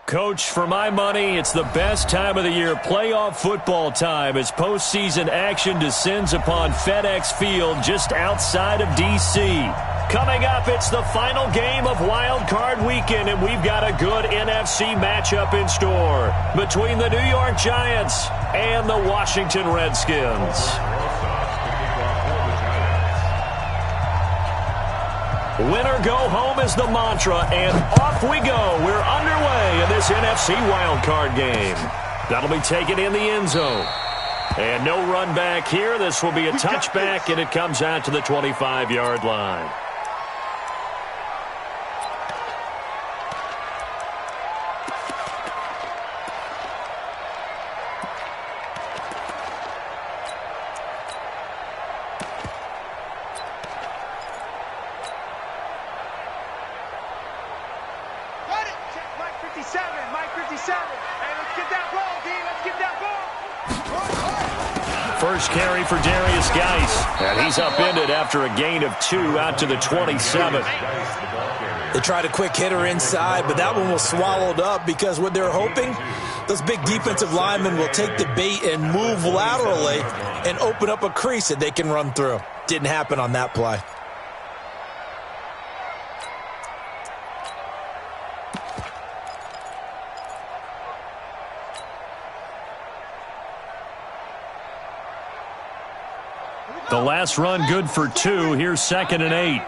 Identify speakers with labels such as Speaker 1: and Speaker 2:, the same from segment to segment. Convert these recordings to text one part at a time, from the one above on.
Speaker 1: Coach, for my money, it's the best time of the year, playoff football time, as postseason action descends upon FedEx Field just outside of D.C. Coming up, it's the final game of Wild Card Weekend, and we've got a good NFC matchup in store between the New York Giants and the Washington Redskins. Winner go home is the mantra, and off we go. We're underway in this NFC wildcard game. That'll be taken in the end zone. And no run back here. This will be a touchback, and it comes out to the 25-yard line.
Speaker 2: First carry for Darius Geis, and he's upended after a gain of 2 out to the 27.
Speaker 3: They tried a quick hitter inside, but that one was swallowed up because what they're hoping, those big defensive linemen will take the bait and move laterally and open up a crease that they can run through. Didn't happen on that play.
Speaker 1: The last run good for 2. Here's 2nd and 8.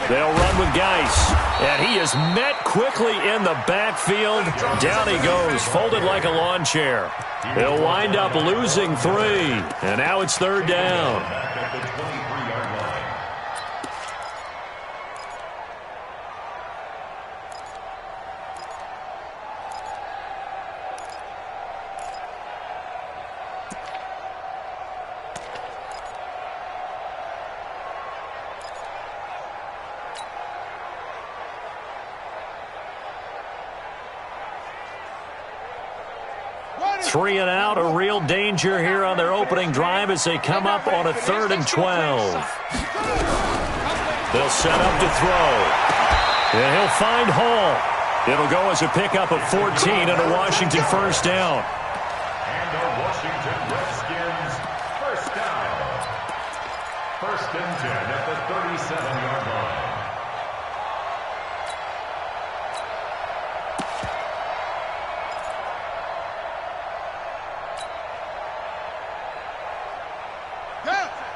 Speaker 2: They'll run with Geis, and he is met quickly in the backfield. Down he goes, folded like a lawn chair. He'll wind up losing 3, and now it's 3rd down. Three and out, a real danger here on their opening drive as they come up on a 3rd and 12. They'll set up to throw. And he'll find Hall. It'll go as a pickup of 14 and a Washington first down.
Speaker 4: And the Washington Redskins first down. 1st and 10 at the 37-yard line.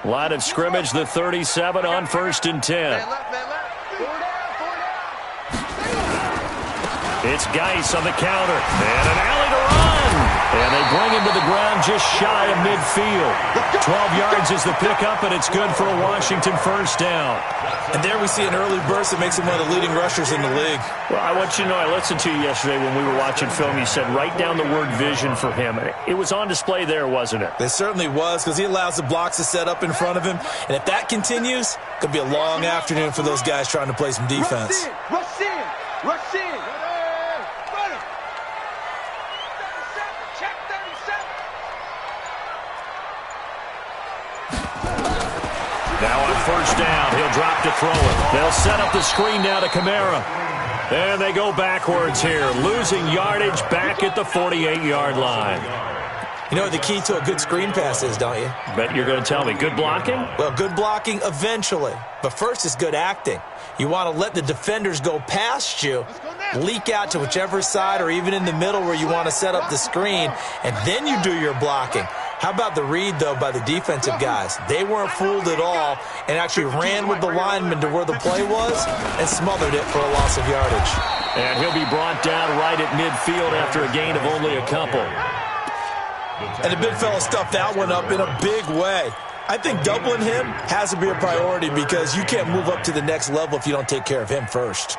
Speaker 2: Line of scrimmage, the 37 on 1st and 10. It's Geis on the counter. And an alley to run. And they bring him to the ground just shy of midfield. 12 yards is the pickup, and it's good for a Washington first down.
Speaker 3: And there we see an early burst that makes him one of the leading rushers in the league.
Speaker 1: Well, I want you to know, I listened to you yesterday when we were watching film. You said write down the word vision for him. It was on display there, wasn't it?
Speaker 3: It certainly was, because he allows the blocks to set up in front of him. And if that continues, it could be a long afternoon for those guys trying to play some defense.
Speaker 5: Rush in! Rush in!
Speaker 2: Now on first down, he'll drop to throw it. They'll set up the screen now to Kamara. And they go backwards here, losing yardage back at the 48-yard line.
Speaker 3: You know what the key to a good screen pass is, don't you?
Speaker 2: Bet you're going to tell me. Good blocking?
Speaker 3: Well, good blocking eventually. But first is good acting. You want to let the defenders go past you, leak out to whichever side or even in the middle where you want to set up the screen, and then you do your blocking. How about the read, though, by the defensive guys? They weren't fooled at all and actually ran with the lineman to where the play was and smothered it for a loss of yardage.
Speaker 2: And he'll be brought down right at midfield after a gain of only a couple.
Speaker 3: And the big fella stuffed that one up in a big way. I think doubling him has to be a priority because you can't move up to the next level if you don't take care of him first.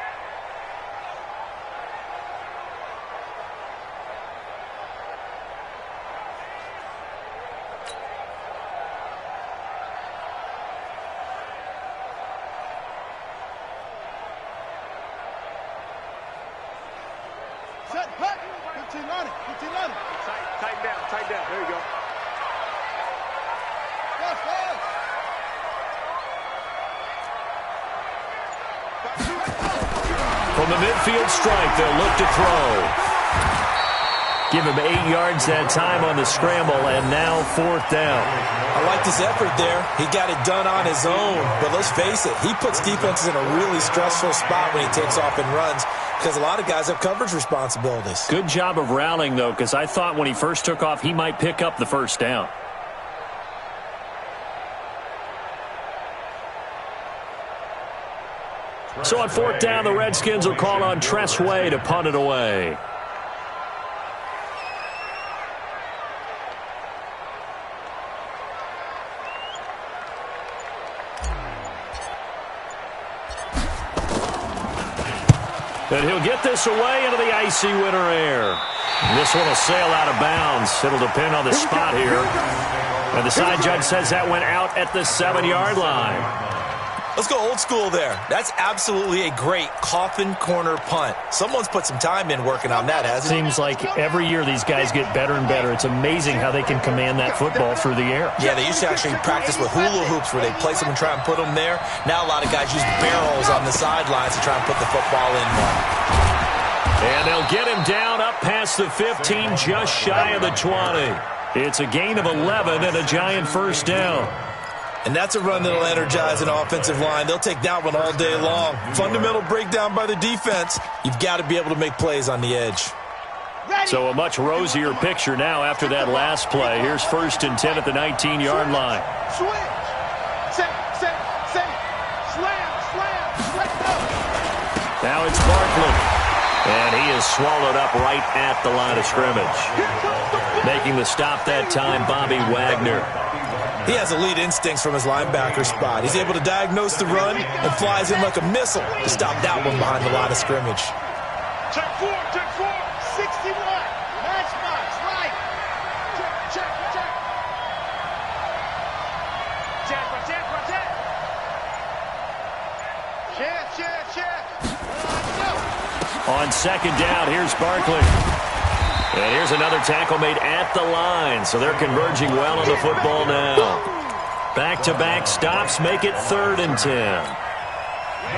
Speaker 5: Tighten down. There you go.
Speaker 1: From the midfield stripe, they'll look to throw. Give him 8 yards that time on the scramble, and now 4th down.
Speaker 3: I like his effort there. He got it done on his own. But let's face it, he puts defenses in a really stressful spot when he takes off and runs because a lot of guys have coverage responsibilities.
Speaker 1: Good job of rallying, though, because I thought when he first took off, he might pick up the 1st down. So on 4th down, the Redskins will call on Tressway to punt it away. And he'll get this away into the icy winter air. This one will sail out of bounds. It'll depend on the spot here. And the side judge says that went out at the 7-yard line.
Speaker 3: Let's go old school there. That's absolutely a great coffin corner punt. Someone's put some time in working on that, hasn't it?
Speaker 1: Seems like every year these guys get better and better. It's amazing how they can command that football through the air.
Speaker 3: Yeah, they used to actually practice with hula hoops where they place them and try and put them there. Now a lot of guys use barrels on the sidelines to try and put the football in there.
Speaker 1: And they'll get him down up past the 15, just shy of the 20. It's a gain of 11 and a giant 1st down.
Speaker 3: And that's a run that'll energize an offensive line. They'll take that one all day long. Fundamental breakdown by the defense. You've got to be able to make plays on the edge.
Speaker 1: So a much rosier picture now after that last play. Here's 1st and 10 at the 19-yard line.
Speaker 5: Switch. Set. Slam. Let's go.
Speaker 1: Now it's Barkley. And he is swallowed up right at the line of scrimmage. Making the stop that time, Bobby Wagner.
Speaker 3: He has elite instincts from his linebacker spot. He's able to diagnose the run and flies in like a missile to stop that one behind the line of scrimmage.
Speaker 5: Check 4. 61. Matchbox. Right. Check.
Speaker 1: On 2nd down, here's Barkley. And here's another tackle made at the line, so they're converging well on the football now. Back-to-back stops make it 3rd and 10.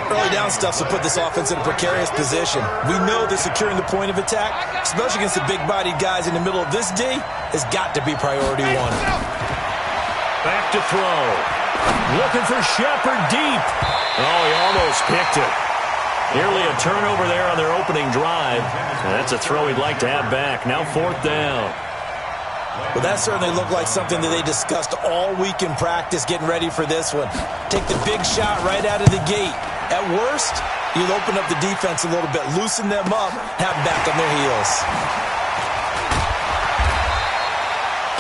Speaker 3: Early down stuff to put this offense in a precarious position. We know that securing the point of attack, especially against the big-bodied guys in the middle of this D, has got to be priority 1.
Speaker 1: Back to throw. Looking for Shepard deep. Oh, he almost picked it. Nearly a turnover there on their opening drive. And that's a throw he'd like to have back. Now 4th down.
Speaker 3: Well, that certainly looked like something that they discussed all week in practice getting ready for this one. Take the big shot right out of the gate. At worst, you'll open up the defense a little bit, loosen them up, have them back on their heels.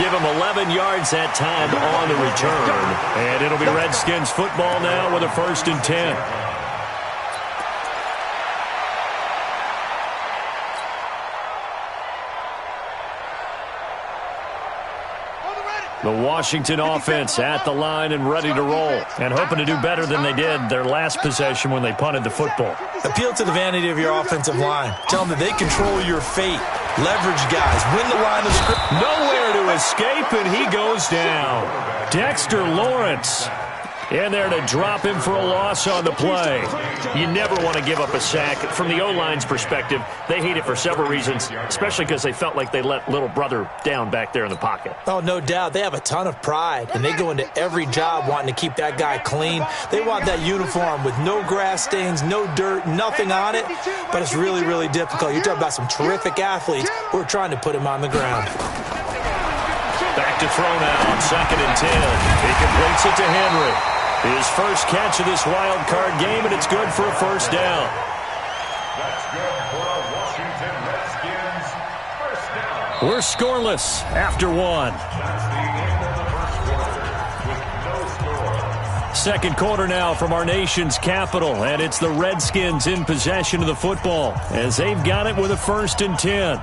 Speaker 1: Give them 11 yards that time on the return. And it'll be Redskins football now with a 1st and 10. The Washington offense at the line and ready to roll, and hoping to do better than they did their last possession when they punted the football.
Speaker 3: Appeal to the vanity of your offensive line. Tell them that they control your fate. Leverage guys. Win the line of scrimmage.
Speaker 1: Nowhere to escape, and he goes down. Dexter Lawrence in there to drop him for a loss on the play. You never want to give up a sack. From the O-line's perspective, they hate it for several reasons, especially because they felt like they let little brother down back there in the pocket.
Speaker 3: Oh, no doubt. They have a ton of pride, and they go into every job wanting to keep that guy clean. They want that uniform with no grass stains, no dirt, nothing on it, but it's really, really difficult. You're talking about some terrific athletes who are trying to put him on the ground.
Speaker 1: Back to throw now on 2nd and 10. He completes it to Henry. His first catch of this wild card game, and it's good for a 1st down.
Speaker 4: That's good for a Washington Redskins 1st down.
Speaker 1: We're scoreless after 1.
Speaker 4: That's the end of the 1st quarter with no score.
Speaker 1: 2nd quarter now from our nation's capital, and it's the Redskins in possession of the football as they've got it with a 1st and 10.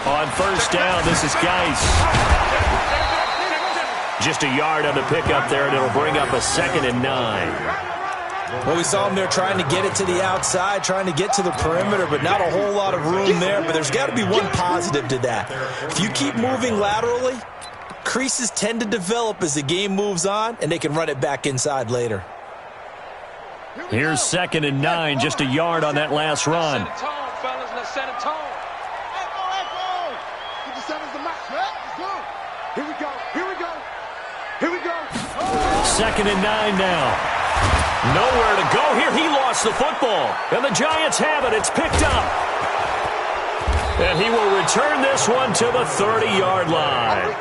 Speaker 1: On 1st down, this is Geis. Just a yard on the pickup there, and it'll bring up a 2nd and 9.
Speaker 3: Well, we saw him there trying to get it to the outside, trying to get to the perimeter, but not a whole lot of room there. But there's got to be one positive to that. If you keep moving laterally, creases tend to develop as the game moves on, and they can run it back inside later.
Speaker 1: Here's 2nd and 9, just a yard on that last run.
Speaker 5: Set a tone, fellas. Let's set a tone. Echo. 57's the match, right? Let's go. Here we go. Here we go. Here we go.
Speaker 1: 2nd and 9 now. Nowhere to go here. He lost the football. And the Giants have it. It's picked up. And he will return this one to the 30-yard line.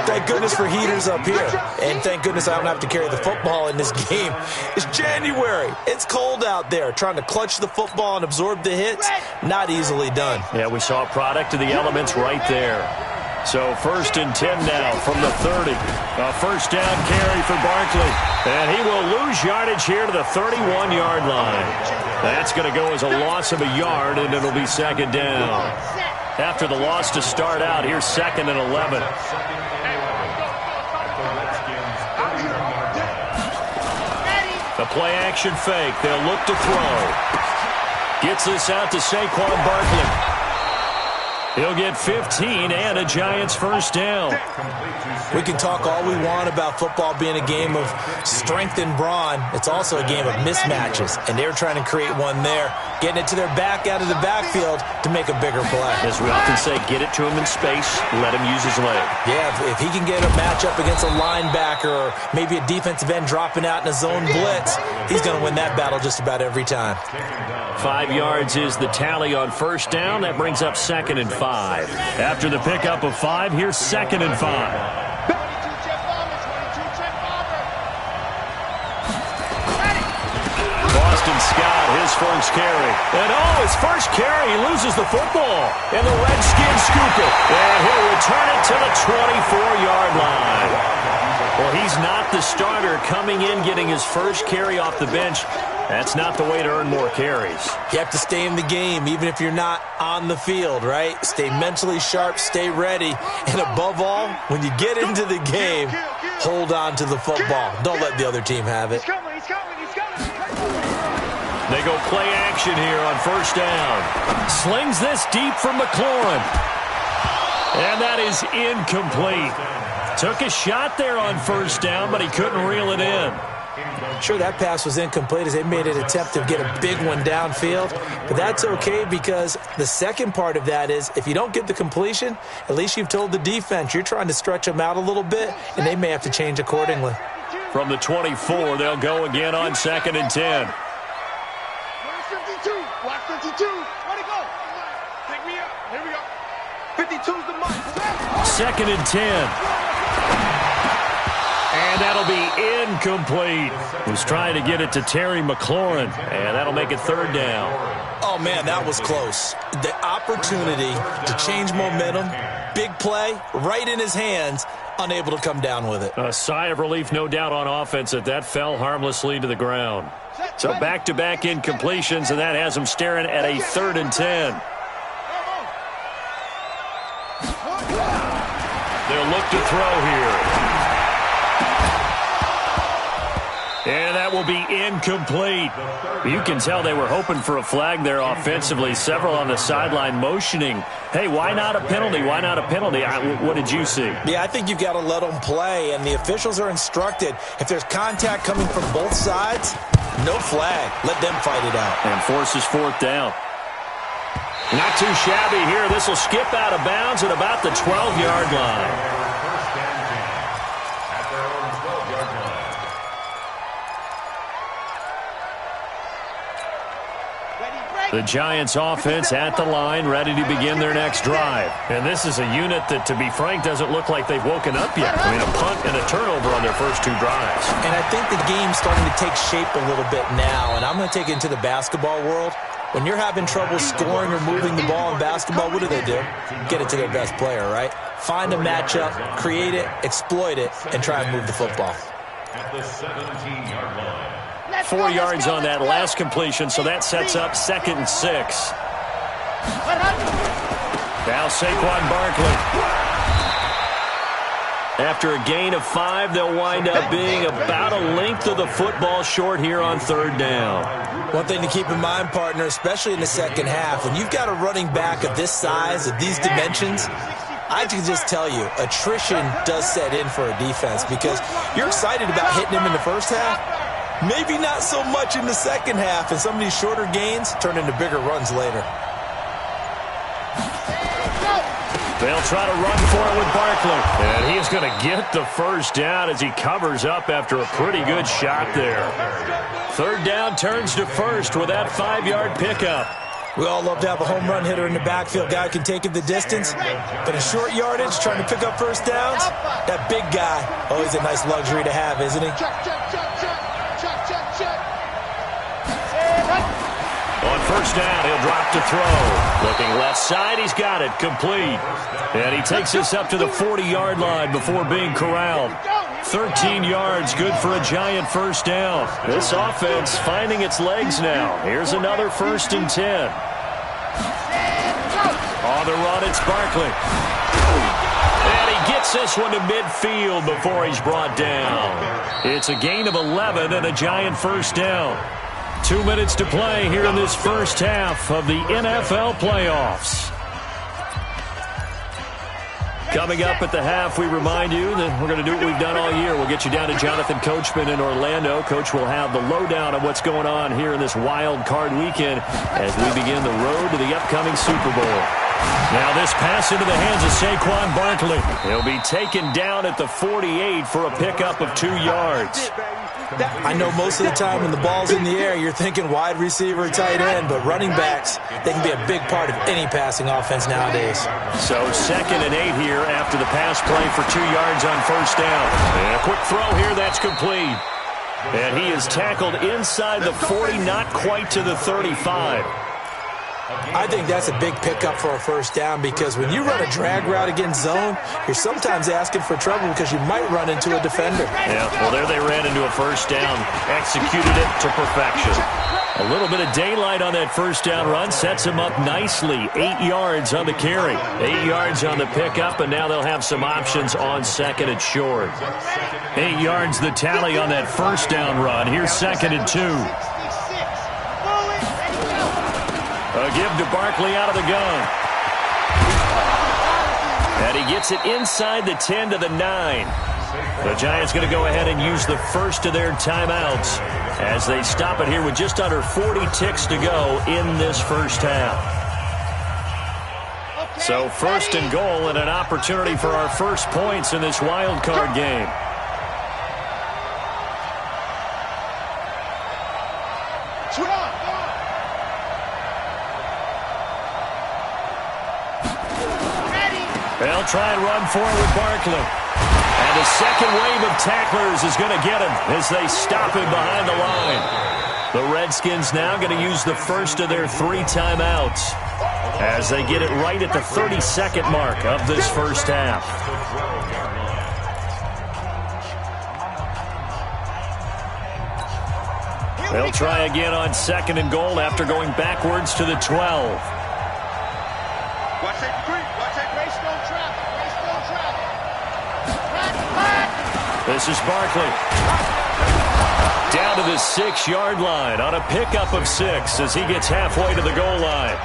Speaker 3: Thank goodness for heaters up here. And thank goodness I don't have to carry the football in this game. It's January. It's cold out there. Trying to clutch the football and absorb the hits, not easily done.
Speaker 1: Yeah, we saw a product of the elements right there. So 1st and 10 now from the 30. A first down carry for Barkley. And he will lose yardage here to the 31-yard line. That's going to go as a loss of a yard, and it'll be 2nd down. After the loss to start out, here's 2nd and 11. The play-action fake. They'll look to throw. Gets this out to Saquon Barkley. He'll get 15 and a Giants first down.
Speaker 3: We can talk all we want about football being a game of strength and brawn. It's also a game of mismatches, and they're trying to create one there, getting it to their back out of the backfield to make a bigger play.
Speaker 1: As we often say, get it to him in space, let him use his leg.
Speaker 3: Yeah, if he can get a matchup against a linebacker or maybe a defensive end dropping out in a zone blitz, he's going to win that battle just about every time.
Speaker 1: 5 yards is the tally on first down. That brings up 2nd and 5. After the pickup of 5, here's 2nd and 5. Scott, his first carry. And his first carry, he loses the football. And the Redskins scoop it. And he'll return it to the 24-yard line. Well, he's not the starter coming in, getting his first carry off the bench. That's not the way to earn more carries.
Speaker 3: You have to stay in the game, even if you're not on the field, right? Stay mentally sharp, stay ready. And above all, when you get into the game, hold on to the football. Don't let the other team have it.
Speaker 1: They go play action here on first down. Slings this deep from McLaurin. And that is incomplete. Took a shot there on first down, but he couldn't reel it in.
Speaker 3: Sure, that pass was incomplete as they made an attempt to get a big one downfield. But that's okay because the second part of that is if you don't get the completion, at least you've told the defense you're trying to stretch them out a little bit, and they may have to change accordingly.
Speaker 1: From the 24, they'll go again on 2nd and 10.
Speaker 5: 52. Let it go. Pick me up. Here we go. 52's the mark.
Speaker 1: 2nd and 10. And that'll be incomplete. Was trying to get it to Terry McLaurin. And that'll make it 3rd down.
Speaker 3: Oh, man, that was close. The opportunity to change momentum, big play, right in his hands, unable to come down with it.
Speaker 1: A sigh of relief, no doubt, on offense that fell harmlessly to the ground. So back-to-back incompletions, and that has him staring at a 3rd and 10. They'll look to throw here. And that will be incomplete. You can tell they were hoping for a flag there offensively. Several on the sideline motioning, hey, why not a penalty? Why not a penalty? What did you see?
Speaker 3: Yeah, I think you've got to let them play, and the officials are instructed. If there's contact coming from both sides, no flag. Let them fight it out.
Speaker 1: And forces 4th down. Not too shabby here. This will skip out of bounds at about the 12-yard line. The Giants offense at the line, ready to begin their next drive. And this is a unit that, to be frank, doesn't look like they've woken up yet. I mean, a punt and a turnover on their first 2 drives.
Speaker 3: And I think the game's starting to take shape a little bit now. And I'm going to take it into the basketball world. When you're having trouble scoring or moving the ball in basketball, what do? Get it to their best player, right? Find a matchup, create it, exploit it, and try and move the football.
Speaker 4: At the 17-yard line.
Speaker 1: 4 yards on that last completion, so that sets up 2nd and 6. Now Saquon Barkley. After a gain of 5, they'll wind up being about a length of the football short here on 3rd down.
Speaker 3: One thing to keep in mind, partner, especially in the second half, when you've got a running back of this size, of these dimensions, I can just tell you, attrition does set in for a defense because you're excited about hitting him in the first half. Maybe not so much in the second half, and some of these shorter gains turn into bigger runs later.
Speaker 1: They'll try to run for it with Barkley. And he is going to get the first down as he covers up after a pretty good shot there. 3rd down turns to 1st with that 5-yard pickup.
Speaker 3: We all love to have a home run hitter in the backfield. Guy can take it the distance. But in short yardage, trying to pick up first downs, that big guy, always a nice luxury to have, isn't he?
Speaker 1: On 1st down, he'll drop to throw. Looking left side, he's got it, complete. And he takes this up to the 40-yard line before being corralled. 13 yards, good for a giant first down. This offense finding its legs now. Here's another 1st and 10. On the run, it's Barkley. And he gets this one to midfield before he's brought down. It's a gain of 11 and a giant first down. 2 minutes to play here in this first half of the NFL playoffs. Coming up at the half, we remind you that we're going to do what we've done all year. We'll get you down to Jonathan Coachman in Orlando. Coach will have the lowdown of what's going on here in this wild card weekend as we begin the road to the upcoming Super Bowl. Now this pass into the hands of Saquon Barkley. He'll be taken down at the 48 for a pickup of 2 yards.
Speaker 3: I know most of the time when the ball's in the air, you're thinking wide receiver, tight end, but running backs, they can be a big part of any passing offense nowadays.
Speaker 1: So 2nd and 8 here after the pass play for 2 yards on 1st down. And a quick throw here, that's complete. And he is tackled inside the 40, not quite to the 35.
Speaker 3: I think that's a big pickup for a first down because when you run a drag route against zone, you're sometimes asking for trouble because you might run into a defender.
Speaker 1: Yeah, well, there they ran into a first down, executed it to perfection. A little bit of daylight on that first down run sets him up nicely. 8 yards on the carry, 8 yards on the pickup, and now they'll have some options on 2nd and short. 8 yards the tally on that first down run. Here's 2nd and 2. A give to Barkley out of the gun. And he gets it inside the 10 to the 9. The Giants going to go ahead and use the first of their timeouts as they stop it here with just under 40 ticks to go in this first half. So 1st and goal and an opportunity for our first points in this wild card game. They'll try and run for it with Barkley. And the second wave of tacklers is going to get him as they stop him behind the line. The Redskins now going to use the first of their 3 timeouts as they get it right at the 32nd mark of this first half. They'll try again on 2nd and goal after going backwards to the 12. This is Barkley. Down to the 6-yard line on a pickup of 6 as he gets halfway to the goal line.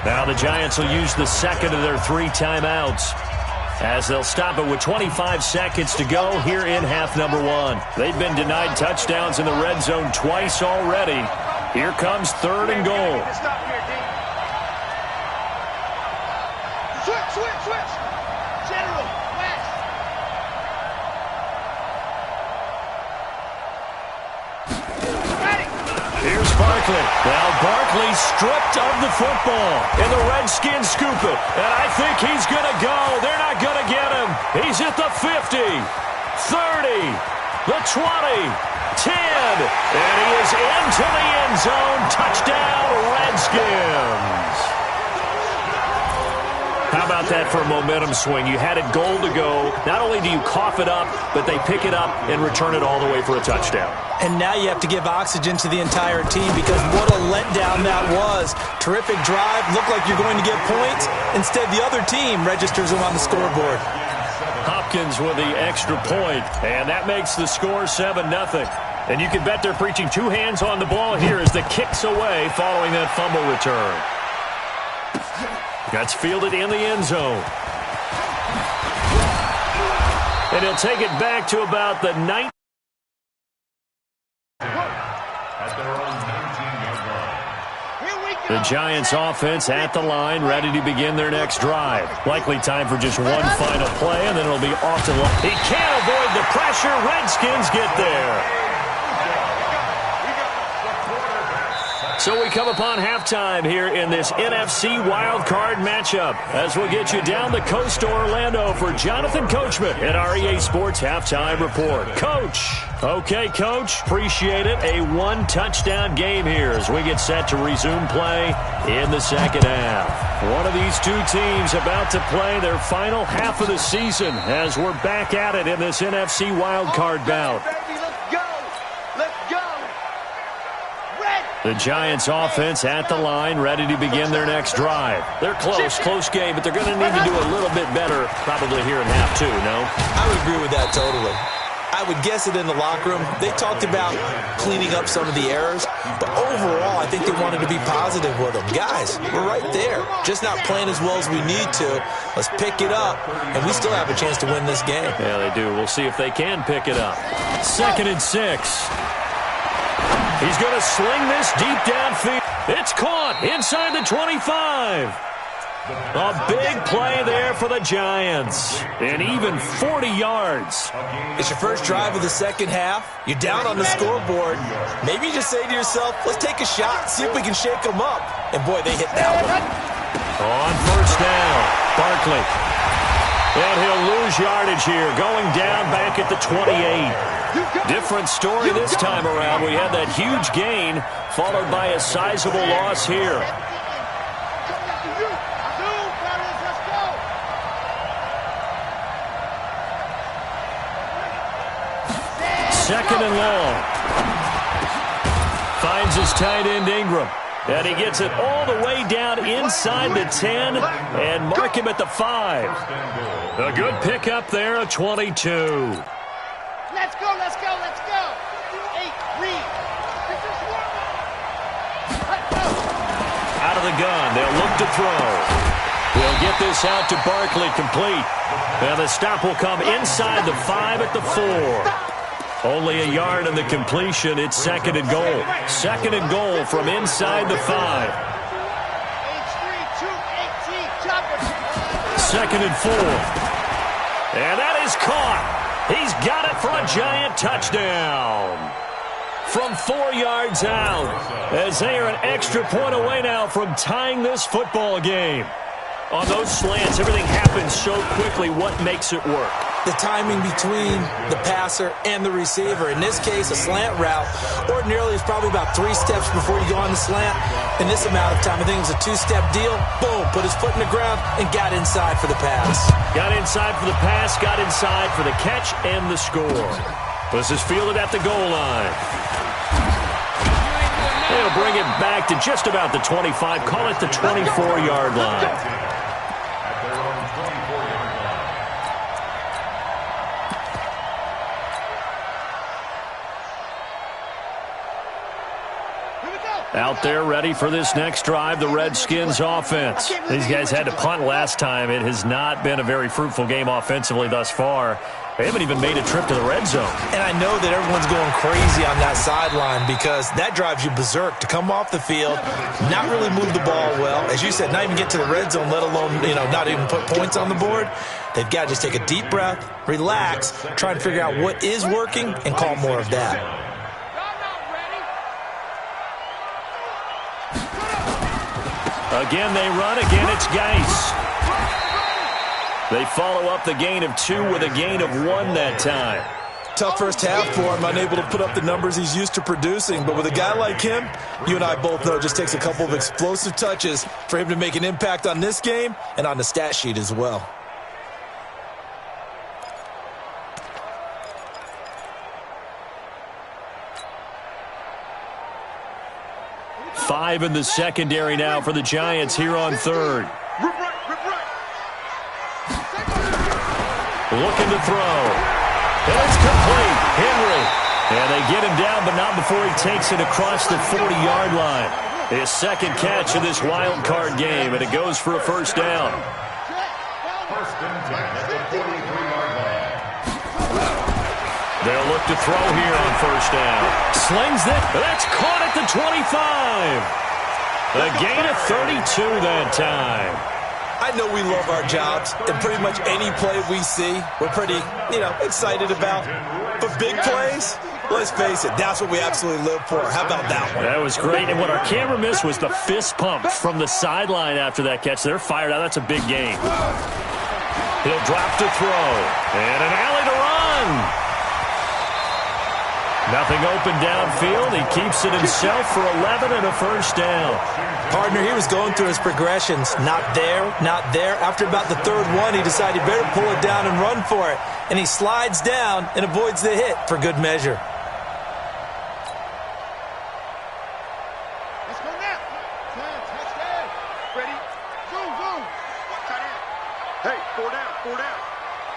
Speaker 1: Now the Giants will use the second of their 3 timeouts as they'll stop it with 25 seconds to go here in half number 1. They've been denied touchdowns in the red zone twice already. Here comes 3rd and goal.
Speaker 5: Switch. General, west.
Speaker 1: Here's Barkley. Now Barkley stripped of the football, and the Redskins scoop it. And I think he's going to go. They're not going to get him. He's at the 50, 30, the 20, 10, and he is into the end zone. Touchdown, Redskins. How about that for a momentum swing? You had it goal to go. Not only do you cough it up, but they pick it up and return it all the way for a touchdown.
Speaker 3: And now you have to give oxygen to the entire team because what a letdown that was. Terrific drive. Looked like you're going to get points. Instead, the other team registers them on the scoreboard.
Speaker 1: Redskins with the extra point, and that makes the score 7-0. And you can bet they're preaching two hands on the ball here as the kick's away following that fumble return. That's fielded in the end zone. And he'll take it back to about the 9. The Giants offense at the line, ready to begin their next drive. Likely time for just one final play, and then it'll be off to the line. He can't avoid the pressure. Redskins get there. So we come upon halftime here in this NFC wildcard matchup as we'll get you down the coast to Orlando for Jonathan Coachman at our EA Sports Halftime Report. Coach. Okay, Coach. Appreciate it. A one-touchdown game here as we get set to resume play in the second half. One of these two teams about to play their final half of the season as we're back at it in this NFC wildcard bout. The Giants offense at the line, ready to begin their next drive. They're close game, but they're going to need to do a little bit better probably here in half two, no?
Speaker 3: I would agree with that totally. I would guess it in the locker room. They talked about cleaning up some of the errors, but overall, I think they wanted to be positive with them. Guys, we're right there. Just not playing as well as we need to. Let's pick it up, and we still have a chance to win this game.
Speaker 1: Yeah, they do. We'll see if they can pick it up. 2nd and 6. He's going to sling this deep downfield. It's caught inside the 25. A big play there for the Giants. And even 40 yards.
Speaker 3: It's your first drive of the second half. You're down on the scoreboard. Maybe you just say to yourself, let's take a shot, see if we can shake them up. And, boy, they hit that one.
Speaker 1: On first down, Barkley. And he'll lose yardage here, going down back at the 28. Different story this time around. We had that huge gain, followed by a sizable loss here. Second and long. Finds his tight end Ingram. And he gets it all the way down inside the 10 and mark him at the 5. A good pickup there, a 22.
Speaker 5: Let's go. 8, read.
Speaker 1: Out of the gun, they'll look to throw. They'll get this out to Barkley, complete. And the stop will come inside the 5 at the 4. Only a yard in the completion. It's 2nd and goal. 2nd and goal from inside the 5. 2nd and 4. And that is caught. He's got it for a Giant touchdown. From 4 yards out, as they are an extra point away now from tying this football game. On those slants, everything happens so quickly. What makes it work?
Speaker 3: The timing between the passer and the receiver. In this case, a slant route ordinarily is probably about 3 steps before you go on the slant. In this amount of time, I think it was a 2-step deal. Boom, put his foot in the ground and got inside for the pass.
Speaker 1: Got inside for the pass, got inside for the catch and the score. This is fielded at the goal line. They'll bring it back to just about the 25. Call it the 24-yard line. Out there ready for this next drive, the Redskins offense. These guys had to punt last time. It has not been a very fruitful game offensively thus far. They haven't even made a trip to the red zone.
Speaker 3: And I know that everyone's going crazy on that sideline because that drives you berserk to come off the field, not really move the ball well. As you said, not even get to the red zone, let alone, not even put points on the board. They've got to just take a deep breath, relax, try and figure out what is working and call more of that.
Speaker 1: Again, they run. Again, it's Geis. They follow up the gain of 2 with a gain of 1 that time.
Speaker 3: Tough first half for him, unable to put up the numbers he's used to producing. But with a guy like him, you and I both know it just takes a couple of explosive touches for him to make an impact on this game and on the stat sheet as well.
Speaker 1: Five in the secondary now for the Giants here on 3rd. looking to throw. And it's complete. Henry. And they get him down, but not before he takes it across the 40-yard line. His second catch of this wild card game, and it goes for a first down.
Speaker 4: First and 10 at the 43-yard line.
Speaker 1: They'll look to throw here on first down. Slings it. That's caught at the 25. A gain of 32 that time.
Speaker 3: I know we love our jobs, and pretty much any play we see, we're pretty, excited about. But big plays, let's face it, that's what we absolutely live for. How about that one?
Speaker 1: That was great, and what our camera missed was the fist pump from the sideline after that catch. They're fired out. That's a big gain. He'll drop to throw, and an alley to run. Nothing open downfield. He keeps it himself for 11 and a first down.
Speaker 3: Partner, he was going through his progressions. Not there, not there. After about the third one, he decided he better pull it down and run for it. And he slides down and avoids the hit for good measure.
Speaker 5: Let's go now. Touchdown. Ready? Zoom, zoom. Hey, four down.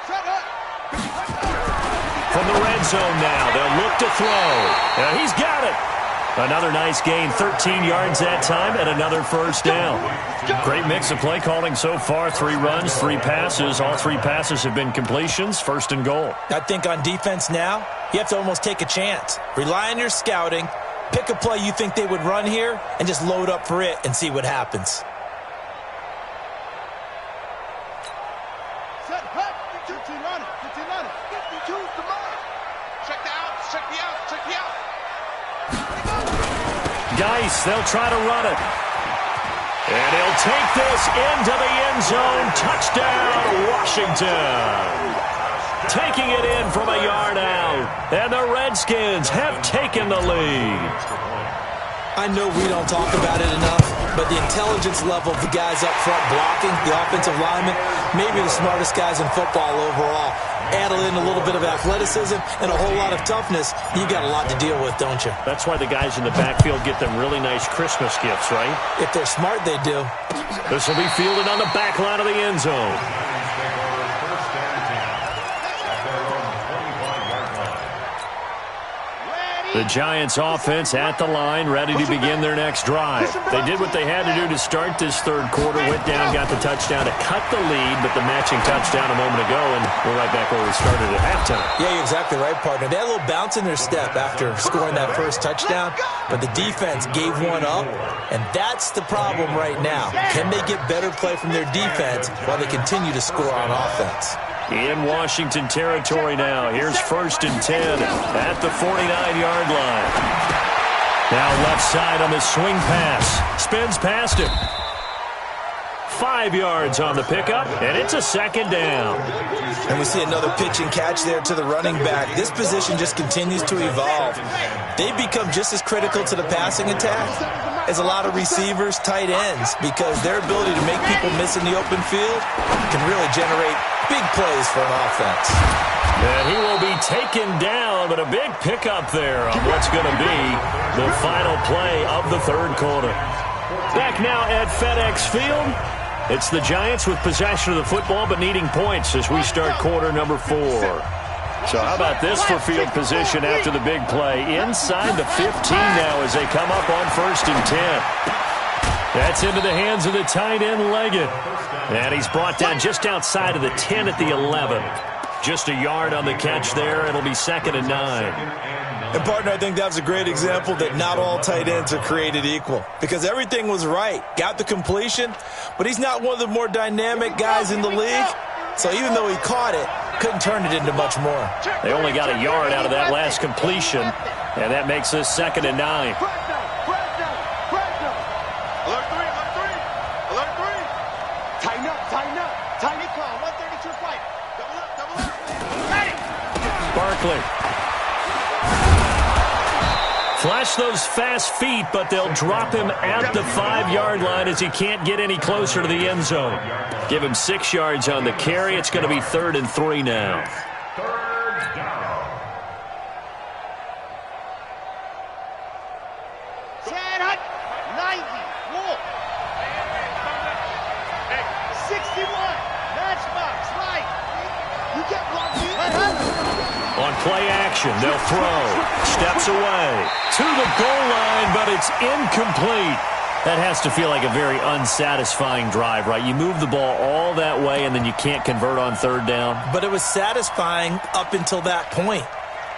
Speaker 5: Shut up.
Speaker 1: From the red zone now, they'll look to throw. And he's got it. Another nice gain, 13 yards that time, and another first down. Great mix of play calling so far. 3 runs, 3 passes. All 3 passes have been completions. First and goal.
Speaker 3: I think on defense now, you have to almost take a chance. Rely on your scouting. Pick a play you think they would run here, and just load up for it and see what happens.
Speaker 5: Set, hut. 15 on it. 52's the mark. Check the out. Check the out.
Speaker 1: Geis, they'll try to run it. And he'll take this into the end zone. Touchdown, Washington. Taking it in from a yard out. And the Redskins have taken the lead.
Speaker 3: I know we don't talk about it enough, but the intelligence level of the guys up front blocking, the offensive linemen, maybe the smartest guys in football overall. Add in a little bit of athleticism and a whole lot of toughness, you got a lot to deal with, don't you?
Speaker 1: That's why the guys in the backfield get them really nice Christmas gifts, right?
Speaker 3: If they're smart, they do.
Speaker 1: This will be fielded on the back line of the end zone. The Giants offense at the line, ready to begin their next drive. They did what they had to do to start this third quarter, went down, got the touchdown to cut the lead, but the matching touchdown a moment ago, and we're right back where we started at halftime.
Speaker 3: Yeah, you're exactly right, partner. They had a little bounce in their step after scoring that first touchdown, but the defense gave one up, and that's the problem right now. Can they get better play from their defense while they continue to score on offense?
Speaker 1: In Washington territory now. Here's first and 10 at the 49-yard line. Now left side on the swing pass. Spins past it. 5 yards on the pickup, and it's a second down.
Speaker 3: And we see another pitch and catch there to the running back. This position just continues to evolve. They become just as critical to the passing attack as a lot of receivers, tight ends, because their ability to make people miss in the open field can really generate big plays for an offense.
Speaker 1: And he will be taken down, but a big pickup there on what's going to be the final play of the third quarter. Back now at FedEx Field. It's the Giants with possession of the football, but needing points as we start quarter number 4. So how about this for field position after the big play? Inside the 15 now as they come up on first and 10. That's into the hands of the tight end, Leggett. And he's brought down just outside of the 10 at the 11. Just a yard on the catch there. It'll be second and 9.
Speaker 3: And, partner, I think that was a great example that not all tight ends are created equal, because everything was right. Got the completion, but he's not one of the more dynamic guys in the league. So even though he caught it, couldn't turn it into much more.
Speaker 1: They only got a yard out of that last completion, and that makes this second and 9. Barkley. Flash those fast feet, but they'll drop him at the 5-yard line as he can't get any closer to the end zone. Give him 6 yards on the carry. It's going to be 3rd and 3 now.
Speaker 4: Third down.
Speaker 5: Chad Hunt, 90, Wolf. 61, Matchbox, right. You get
Speaker 1: On play action, they'll throw. Steps away to the goal line, but it's incomplete. That has to feel like a very unsatisfying drive, right? You move the ball all that way, and then you can't convert on third down.
Speaker 3: But it was satisfying up until that point.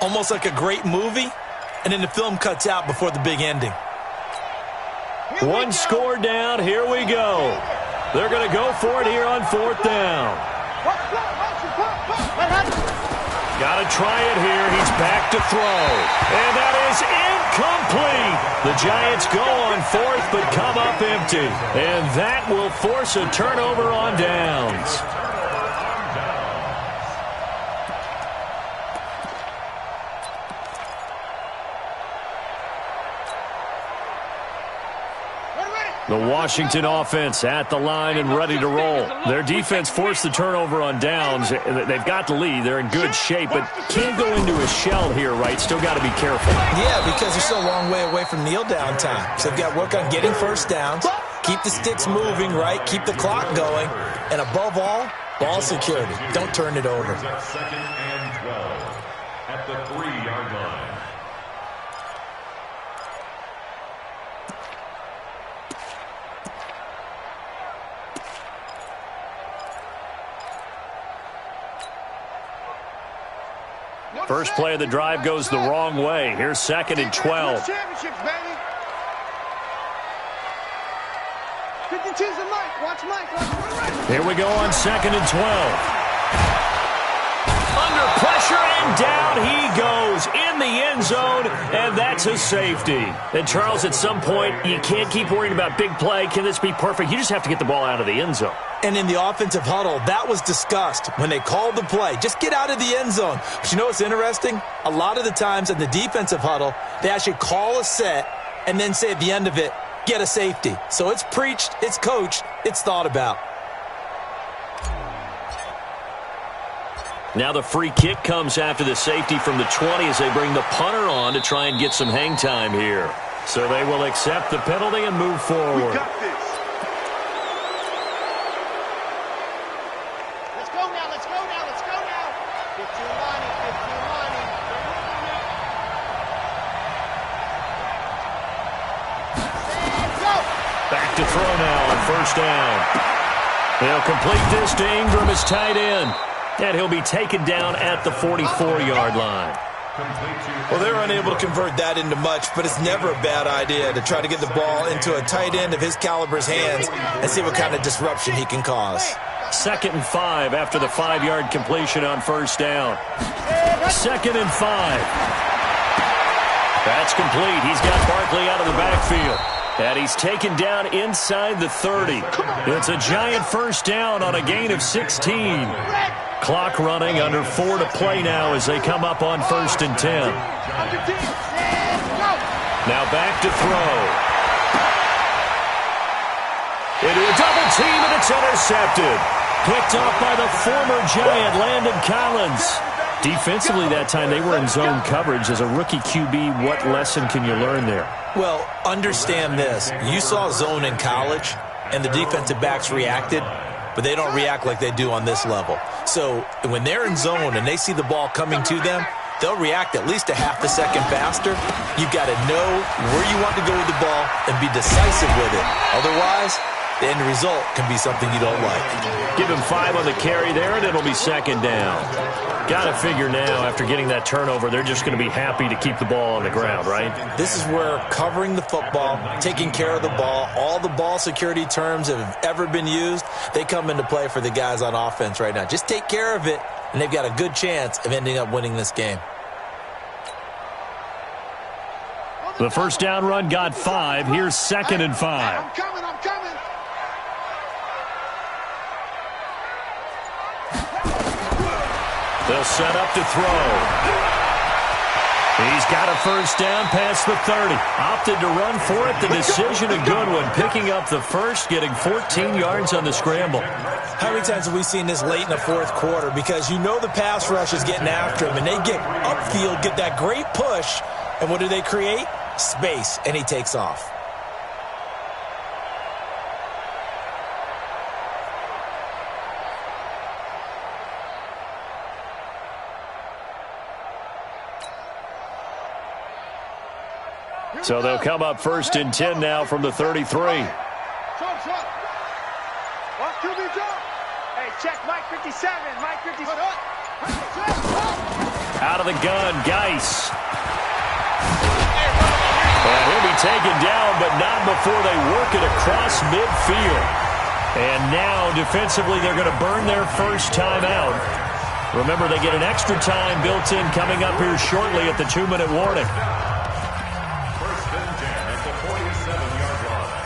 Speaker 3: Almost like a great movie, and then the film cuts out before the big ending.
Speaker 1: One score down. Here we go. They're going to go for it here on fourth down. Got to try it here. He's back to throw. And that is incomplete. The Giants go on fourth but come up empty. And that will force a turnover on downs. The Washington offense at the line and ready to roll. Their defense forced the turnover on downs. They've got the lead. They're in good shape, but can't go into a shell here, right? Still got to be careful.
Speaker 3: Yeah, because they're still a long way away from kneel down time. So they've got to work on getting first downs, keep the sticks moving, right? Keep the clock going. And above all, ball security. Don't turn it over.
Speaker 4: Second and 12 at the 3-yard line.
Speaker 1: First play of the drive goes the wrong way. Here's second and 12.
Speaker 5: Championships, baby. 52's the mic. Watch Mike.
Speaker 1: Here we go on second and 12. Under pressure and down he goes in the end zone, and that's a safety. And Charles, at some point, you can't keep worrying about big play. Can this be perfect? You just have to get the ball out of the end zone.
Speaker 3: And in the offensive huddle, that was discussed when they called the play. Just get out of the end zone. But you know what's interesting? A lot of the times in the defensive huddle, they actually call a set and then say at the end of it, get a safety. So it's preached, it's coached, it's thought about.
Speaker 1: Now the free kick comes after the safety from the 20 as they bring the punter on to try and get some hang time here. So they will accept the penalty and move forward.
Speaker 5: We got this.
Speaker 1: Back to throw now on first down. They'll complete this to Ingram as tight end. And he'll be taken down at the 44-yard line.
Speaker 3: Well, they're unable to convert that into much, but it's never a bad idea to try to get the ball into a tight end of his caliber's hands and see what kind of disruption he can cause.
Speaker 1: Second and 5 after the 5-yard completion on first down. Second and 5. That's complete. He's got Barkley out of the backfield. And he's taken down inside the 30. It's a giant first down on a gain of 16. Clock running, under 4 to play now as they come up on first and 10. Now back to throw. Into a double team, and it's intercepted. Picked off by the former Giant, Landon Collins. Defensively that time, they were in zone coverage. As a rookie QB, what lesson can you learn there?
Speaker 3: Well, understand this. You saw zone in college, and the defensive backs reacted, but they don't react like they do on this level. So when they're in zone and they see the ball coming to them, they'll react at least a half a second faster. You've got to know where you want to go with the ball and be decisive with it. Otherwise, the end result can be something you don't like.
Speaker 1: Give him 5 on the carry there, and it'll be second down. Got to figure now, after getting that turnover, they're just going to be happy to keep the ball on the ground, right?
Speaker 3: This is where covering the football, taking care of the ball, all the ball security terms that have ever been used, they come into play for the guys on offense right now. Just take care of it, and they've got a good chance of ending up winning this game.
Speaker 1: The first down run got 5. Here's second and 5.
Speaker 5: I'm coming.
Speaker 1: They'll set up to throw. He's got a first down past the 30. Opted to run for it. The decision, a good one. Picking up the first, getting 14 yards on the scramble.
Speaker 3: How many times have we seen this late in the fourth quarter? Because you know the pass rush is getting after him, and they get upfield, get that great push, and what do they create? Space, and he takes off.
Speaker 1: So they'll come up 1st and 10 now from the 33.
Speaker 5: Hey, check Mike 57. Mike 57.
Speaker 1: Out of the gun, Geis. And he'll be taken down, but not before they work it across midfield. And now, defensively, they're going to burn their first timeout. Remember, they get an extra time built in coming up here shortly at the 2-minute warning.
Speaker 4: First and 10 at the 47-yard line.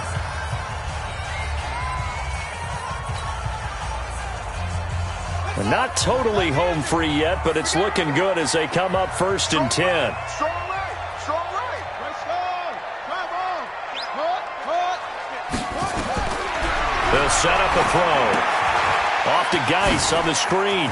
Speaker 1: And not totally home free yet, but it's looking good as they come up 1st and 10. They'll set up a throw. Off to Geis on the screen.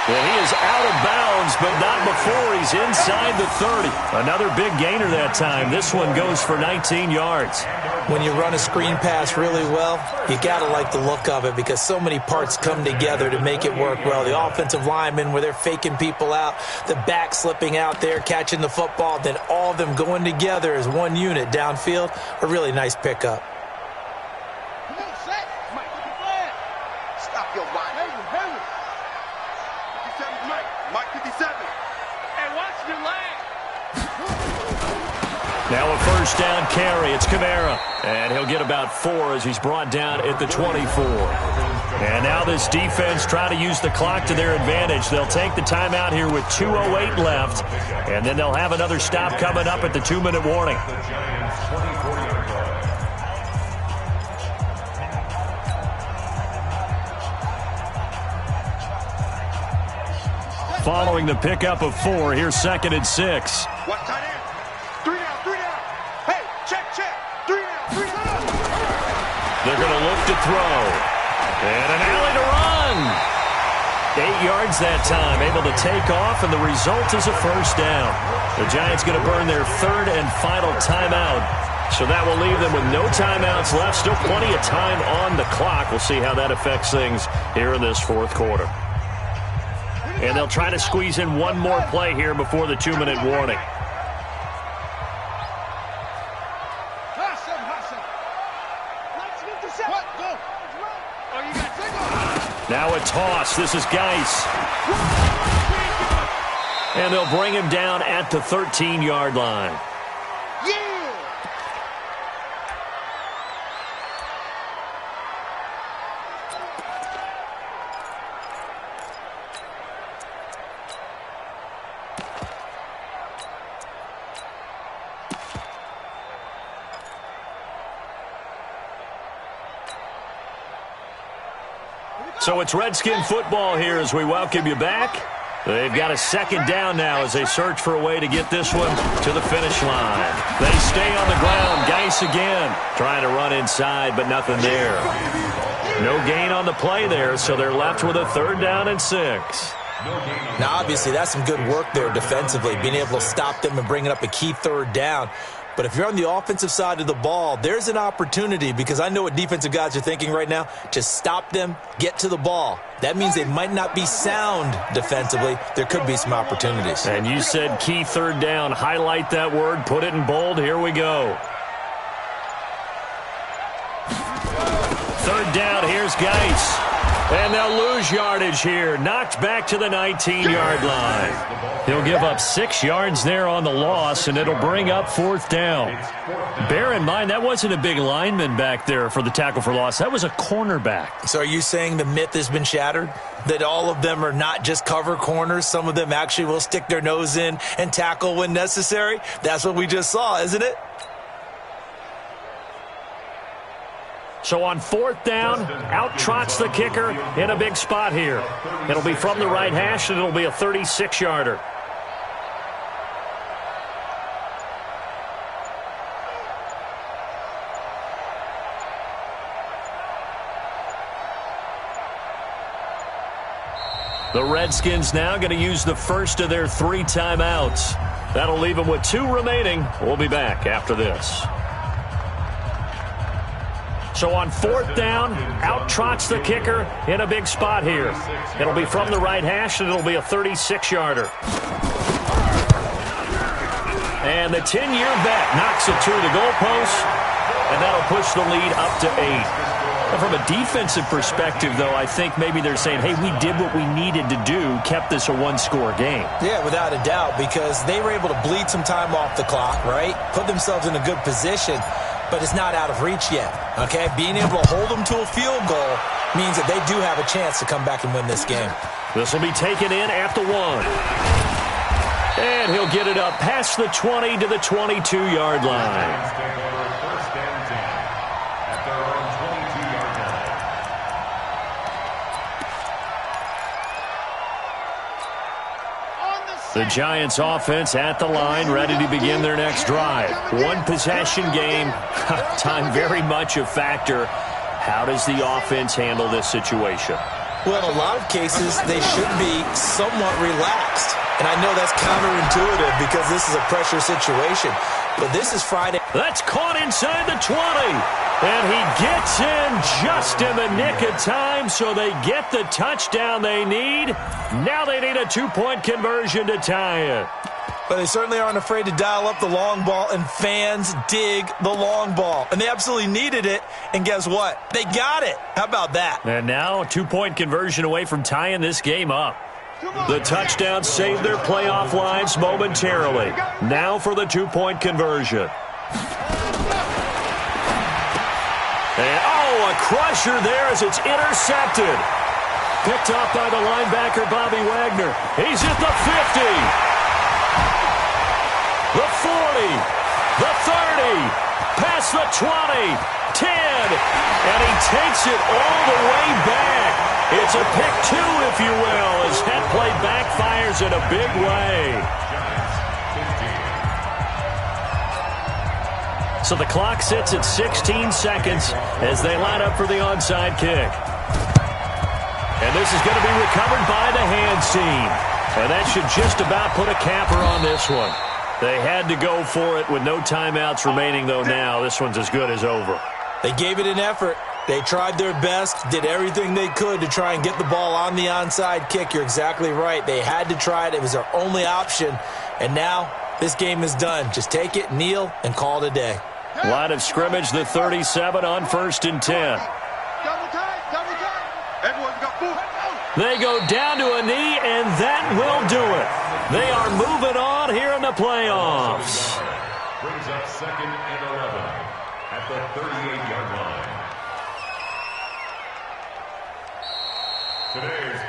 Speaker 1: Well, he is out of bounds, but not before he's inside the 30. Another big gainer that time. This one goes for 19 yards.
Speaker 3: When you run a screen pass really well, you got to like the look of it because so many parts come together to make it work well. The offensive linemen, where they're faking people out, the back slipping out there, catching the football, then all of them going together as one unit downfield. A really nice pickup.
Speaker 5: Stop your line. Mike 57. Hey, watch your leg.
Speaker 1: Now a first down carry. It's Kamara. And he'll get about 4 as he's brought down at the 24. And now this defense trying to use the clock to their advantage. They'll take the timeout here with 2:08 left. And then they'll have another stop coming up at the 2-minute warning. Following the pickup of 4, here's 2nd and 6.
Speaker 5: Watch tight end. 3 down. Hey, check. 3 down.
Speaker 1: They're going to look to throw. And an alley to run. 8 yards that time, able to take off, and the result is a first down. The Giants going to burn their 3rd and final timeout. So that will leave them with no timeouts left. Still plenty of time on the clock. We'll see how that affects things here in this 4th quarter. And they'll try to squeeze in one more play here before the 2-minute warning. Now a toss. This is Geis. And they'll bring him down at the 13-yard line. So it's Redskin football here as we welcome you back. They've got a 2nd down now as they search for a way to get this one to the finish line. They stay on the ground. Geis again trying to run inside, but nothing there. No gain on the play there, so they're left with a 3rd down and 6.
Speaker 3: Now, obviously, that's some good work there defensively, being able to stop them and bringing up a key 3rd down. But if you're on the offensive side of the ball, there's an opportunity because I know what defensive guys are thinking right now. Just stop them, get to the ball. That means they might not be sound defensively. There could be some opportunities.
Speaker 1: And you said key 3rd down. Highlight that word. Put it in bold. Here we go. 3rd down. Here's Geis. And they'll lose yardage here. Knocked back to the 19-yard line. He'll give up 6 yards there on the loss, and it'll bring up 4th down. Bear in mind, that wasn't a big lineman back there for the tackle for loss. That was a cornerback.
Speaker 3: So are you saying the myth has been shattered? That all of them are not just cover corners? Some of them actually will stick their nose in and tackle when necessary? That's what we just saw, isn't it?
Speaker 1: So on 4th down, out trots the kicker in a big spot here. It'll be from the right hash, and it'll be a 36-yarder. The Redskins now going to use the first of their 3 timeouts. That'll leave them with 2 remaining. We'll be back after this. So on 4th down, out trots the kicker in a big spot here. It'll be from the right hash, and it'll be a 36-yarder. And the 10-year vet knocks it through the goalpost, and that'll push the lead up to 8. And from a defensive perspective, though, I think maybe they're saying, hey, we did what we needed to do, kept this a one-score game.
Speaker 3: Yeah, without a doubt, because they were able to bleed some time off the clock, right? Put themselves in a good position, but it's not out of reach yet, okay? Being able to hold them to a field goal means that they do have a chance to come back and win this game.
Speaker 1: This will be taken in at the 1. And he'll get it up past the 20 to the 22-yard line. The Giants offense at the line, ready to begin their next drive. One possession game, time very much a factor. How does the offense handle this situation?
Speaker 3: Well, in a lot of cases, they should be somewhat relaxed. And I know that's counterintuitive because this is a pressure situation. But this is Friday.
Speaker 1: That's caught inside the 20. And he gets in just in the nick of time, so they get the touchdown they need. Now they need a 2-point conversion to tie it.
Speaker 3: But they certainly aren't afraid to dial up the long ball, and fans dig the long ball. And they absolutely needed it, and guess what? They got it. How about that?
Speaker 1: And now a 2-point conversion away from tying this game up. The touchdown saved their playoff lines momentarily. Now for the 2-point conversion. And, oh, a crusher there as it's intercepted. Picked off by the linebacker, Bobby Wagner. He's at the 50. The 40. The 30. Past the 20. 10. And he takes it all the way back. It's a pick 2, if you will, as that play backfires in a big way. So the clock sits at 16 seconds as they line up for the onside kick. And this is going to be recovered by the hands team. And that should just about put a capper on this one. They had to go for it with no timeouts remaining, though now. This one's as good as over.
Speaker 3: They gave it an effort. They tried their best, did everything they could to try and get the ball on the onside kick. You're exactly right. They had to try it. It was their only option. And now this game is done. Just take it, kneel, and call it a day.
Speaker 1: Line of scrimmage, the 37 on 1st and 10. They go down to a knee, and that will do it. They are moving on here in the playoffs.
Speaker 4: Brings up 2nd and 11 at the 38-yard line.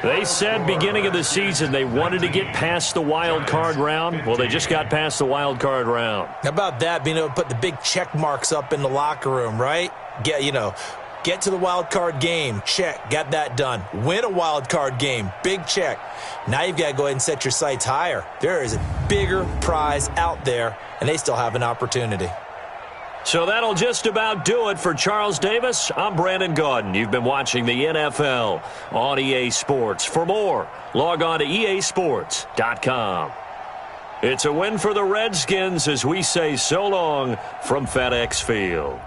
Speaker 1: They said beginning of the season they wanted to get past the wild card round. Well, they just got past the wild card round.
Speaker 3: How about that, being able to put the big check marks up in the locker room, right? Get to the wild card game, check, got that done. Win a wild card game, big check. Now you've got to go ahead and set your sights higher. There is a bigger prize out there, and they still have an opportunity.
Speaker 1: So that'll just about do it for Charles Davis. I'm Brandon Gaudin. You've been watching the NFL on EA Sports. For more, log on to easports.com. It's a win for the Redskins as we say so long from FedEx Field.